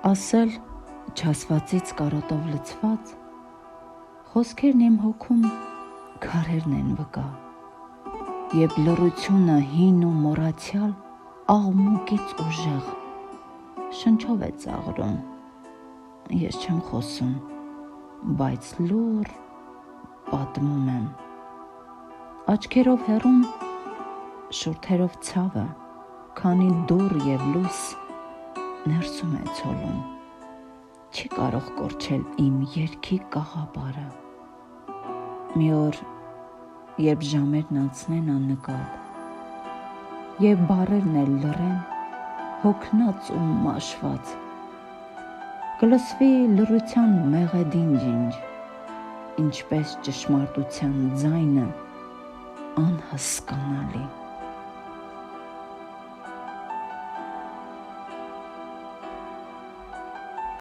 Ասել չասվածից կարոտով լցված, խոսքերն իմ հոգում քարերն են վկա, և լռությունը հին ու մոռացյալ աղմուկից ուժեղ շնչով է ծաղրում, ես չեմ խոսում, բայց լուռ պատմում եմ, աչքերով հեռուն, շուրթերով ցավը, քանի դուռ և լույս ներսում է ցոլում, չի կարող կորչել իմ երգի կաղապարը, մի օր, երբ ժամերն անցնեն աննկատ, և բառերն էլ լռեն, հոգնած ու մաշված, կլսվի լռության մեղեդին ջինջ, ինչպես ճշմարտության ձայնը անհասկանալի։